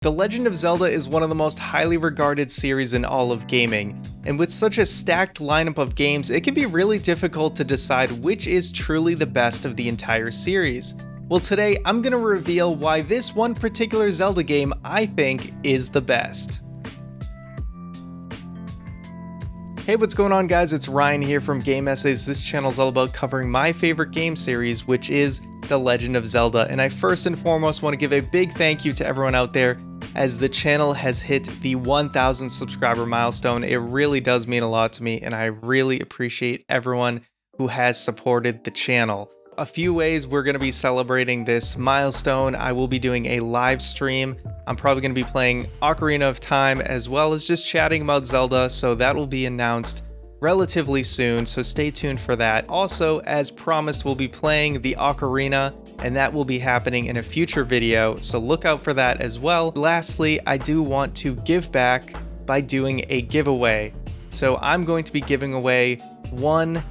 The Legend of Zelda is one of the most highly regarded series in all of gaming, and with such a stacked lineup of games, it can be really difficult to decide which is truly the best of the entire series. Well, today I'm going to reveal why this one particular Zelda game I think is the best. Hey, what's going on guys? It's Ryan here from Game Essays. This channel is all about covering my favorite game series, which is The Legend of Zelda. And I first and foremost want to give a big thank you to everyone out there as the channel has hit the 1,000 subscriber milestone. It really does mean a lot to me, and I really appreciate everyone who has supported the channel. A few ways we're going to be celebrating this milestone. I will be doing a live stream. I'm probably going to be playing Ocarina of Time as well as just chatting about Zelda, so that will be announced relatively soon, so stay tuned for that. Also, as promised, we'll be playing the Ocarina, and that will be happening in a future video, so look out for that as well. Lastly, I do want to give back by doing a giveaway. So I'm going to be giving away one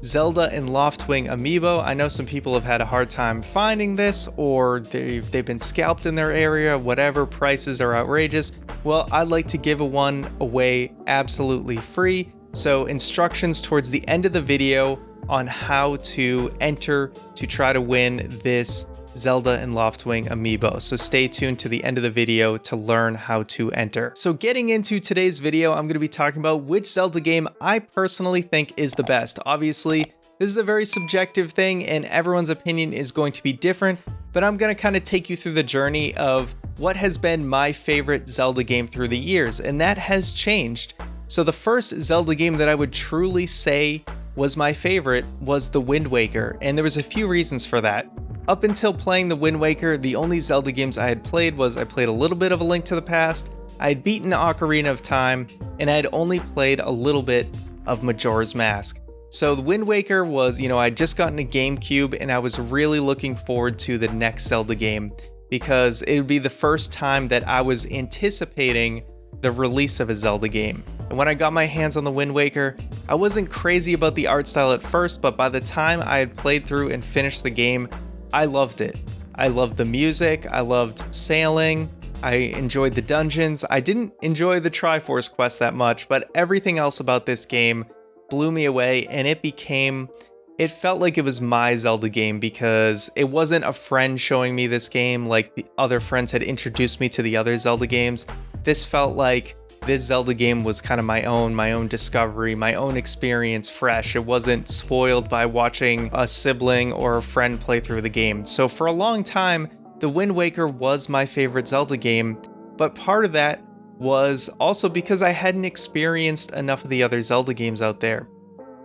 Zelda and Loftwing Amiibo. I know some people have had a hard time finding this, or they've been scalped in their area, whatever, prices are outrageous. Well, I'd like to give one away absolutely free. So instructions towards the end of the video on how to enter to try to win this Zelda and Loftwing Amiibo. So stay tuned to the end of the video to learn how to enter. So getting into today's video, I'm going to be talking about which Zelda game I personally think is the best. Obviously, this is a very subjective thing and everyone's opinion is going to be different, but I'm going to kind of take you through the journey of what has been my favorite Zelda game through the years, and that has changed. So the first Zelda game that I would truly say was my favorite was the Wind Waker, and there was a few reasons for that. Up until playing the Wind Waker, the only Zelda games I had played was I played a little bit of A Link to the Past, I had beaten Ocarina of Time, and I had only played a little bit of Majora's Mask. So the Wind Waker was, I'd just gotten a GameCube and I was really looking forward to the next Zelda game because it would be the first time that I was anticipating the release of a Zelda game. And when I got my hands on the Wind Waker, I wasn't crazy about the art style at first, but by the time I had played through and finished the game, I loved it. I loved the music, I loved sailing, I enjoyed the dungeons. I didn't enjoy the Triforce quest that much, but everything else about this game blew me away, and it felt like it was my Zelda game because it wasn't a friend showing me this game like the other friends had introduced me to the other Zelda games. This felt like this Zelda game was kind of my own discovery, my own experience, fresh. It wasn't spoiled by watching a sibling or a friend play through the game. So for a long time, the Wind Waker was my favorite Zelda game, but part of that was also because I hadn't experienced enough of the other Zelda games out there.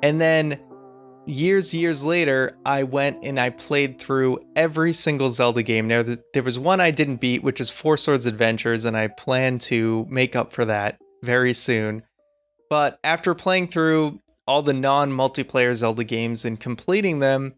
And then years later, I went and I played through every single Zelda game. Now, there was one I didn't beat, which is Four Swords Adventures, and I plan to make up for that very soon. But after playing through all the non-multiplayer Zelda games and completing them,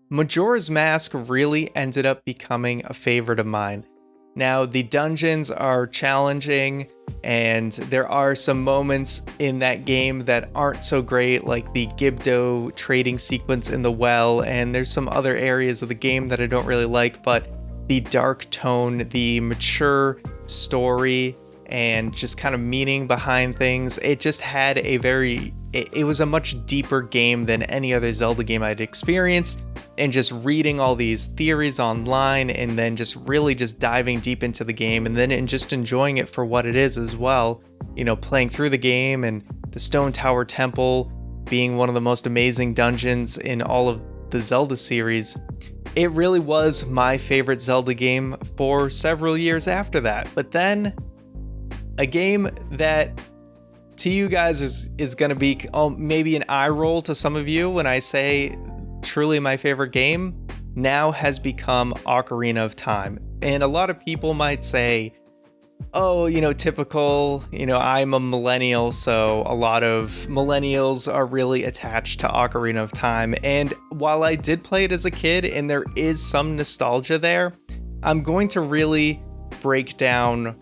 Majora's Mask really ended up becoming a favorite of mine. Now, the dungeons are challenging, and there are some moments in that game that aren't so great, like the Gibdo trading sequence in the well, and there's some other areas of the game that I don't really like, but the dark tone, the mature story, and just kind of meaning behind things, it just had it was a much deeper game than any other Zelda game I'd experienced. And just reading all these theories online and then just really just diving deep into the game and just enjoying it for what it is as well. Playing through the game and the Stone Tower Temple being one of the most amazing dungeons in all of the Zelda series. It really was my favorite Zelda game for several years after that. But then a game that to you guys is going to be maybe an eye roll to some of you when I say truly my favorite game now has become Ocarina of Time. And a lot of people might say, typical, I'm a millennial, so a lot of millennials are really attached to Ocarina of Time. And while I did play it as a kid and there is some nostalgia there, I'm going to really break down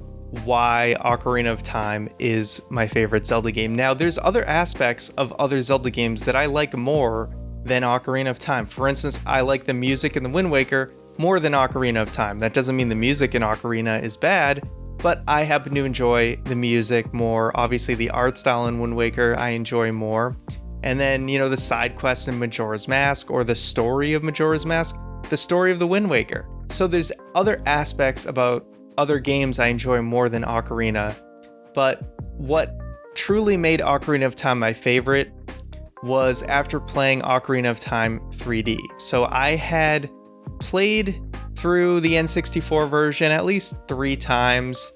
why Ocarina of Time is my favorite Zelda game. Now, there's other aspects of other Zelda games that I like more than Ocarina of Time. For instance, I like the music in the Wind Waker more than Ocarina of Time. That doesn't mean the music in Ocarina is bad, but I happen to enjoy the music more. Obviously, the art style in Wind Waker I enjoy more. And then, the side quests in Majora's Mask, or the story of Majora's Mask, the story of the Wind Waker. So there's other aspects about other games I enjoy more than Ocarina, but what truly made Ocarina of Time my favorite was after playing Ocarina of Time 3D. So I had played through the N64 version at least 3 times,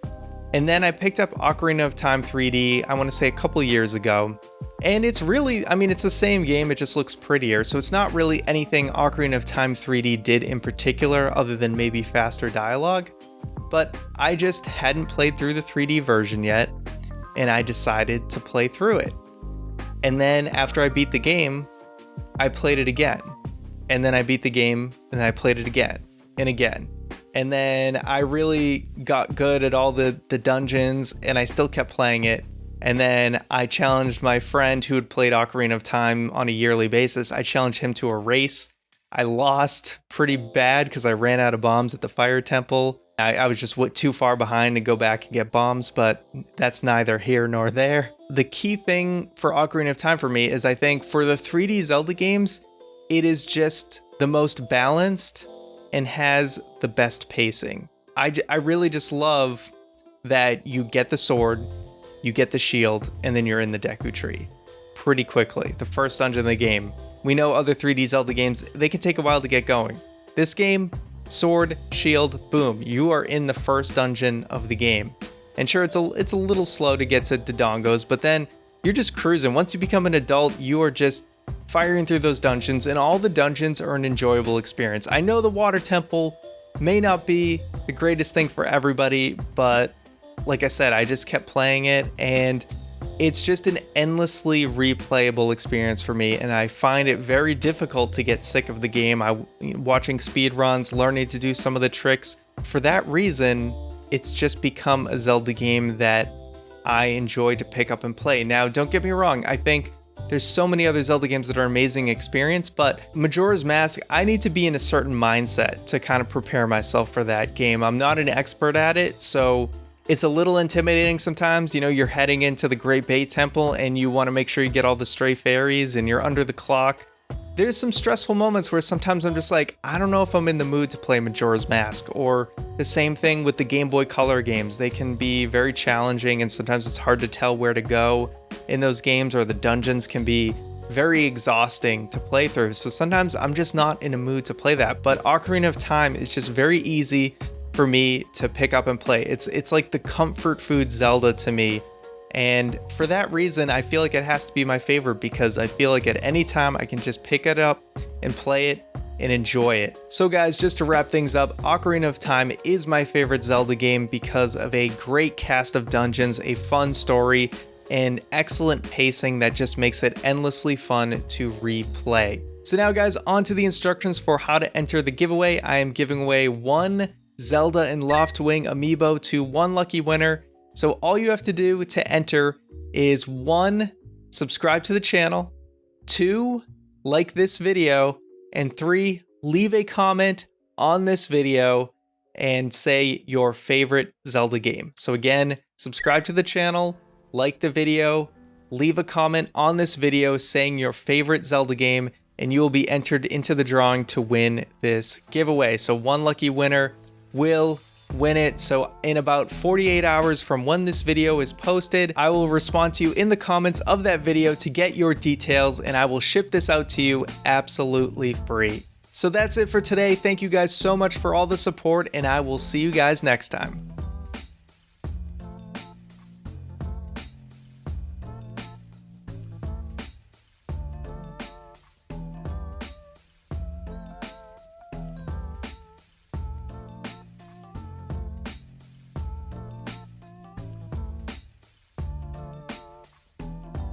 and then I picked up Ocarina of Time 3D, I want to say a couple years ago. And it's really, it's the same game, it just looks prettier. So it's not really anything Ocarina of Time 3D did in particular, other than maybe faster dialogue. But I just hadn't played through the 3D version yet, and I decided to play through it. And then after I beat the game, I played it again. And then I beat the game, and then I played it again and again. And then I really got good at all the dungeons, and I still kept playing it. And then I challenged my friend who had played Ocarina of Time on a yearly basis. I challenged him to a race. I lost pretty bad because I ran out of bombs at the fire temple. I was just too far behind to go back and get bombs, but that's neither here nor there. The key thing for Ocarina of Time for me is, I think for the 3D Zelda games, it is just the most balanced and has the best pacing. I really just love that you get the sword, you get the shield, and then you're in the Deku Tree pretty quickly. The first dungeon of the game. We know other 3D Zelda games, they can take a while to get going. This game, sword, shield, boom, you are in the first dungeon of the game. And sure, it's a little slow to get to Dodongos, but then you're just cruising. Once you become an adult, you are just firing through those dungeons, and all the dungeons are an enjoyable experience. I know the water temple may not be the greatest thing for everybody, but like I said, I just kept playing it, and it's just an endlessly replayable experience for me, and I find it very difficult to get sick of the game. Watching speedruns, learning to do some of the tricks. For that reason, it's just become a Zelda game that I enjoy to pick up and play. Now, don't get me wrong, I think there's so many other Zelda games that are amazing experience, but Majora's Mask, I need to be in a certain mindset to kind of prepare myself for that game. I'm not an expert at it, so it's a little intimidating sometimes. You're heading into the Great Bay Temple and you want to make sure you get all the stray fairies and you're under the clock. There's some stressful moments where sometimes I'm just like, I don't know if I'm in the mood to play Majora's Mask. Or the same thing with the Game Boy Color games. They can be very challenging, and sometimes it's hard to tell where to go in those games, or the dungeons can be very exhausting to play through. So sometimes I'm just not in a mood to play that. But Ocarina of Time is just very easy for me to pick up and play. It's like the comfort food Zelda to me. And for that reason, I feel like it has to be my favorite, because I feel like at any time I can just pick it up and play it and enjoy it. So guys, just to wrap things up, Ocarina of Time is my favorite Zelda game because of a great cast of dungeons, a fun story, and excellent pacing that just makes it endlessly fun to replay. So now guys, on to the instructions for how to enter the giveaway. I am giving away 1 Zelda and Loftwing Amiibo to 1 lucky winner. So all you have to do to enter is 1, subscribe to the channel, 2, like this video, and 3, leave a comment on this video and say your favorite Zelda game. So again, subscribe to the channel, like the video, leave a comment on this video saying your favorite Zelda game, and you will be entered into the drawing to win this giveaway. So 1 lucky winner will win it. So in about 48 hours from when this video is posted, I will respond to you in the comments of that video to get your details, and I will ship this out to you absolutely free. So that's it for today. Thank you guys so much for all the support, and I will see you guys next time.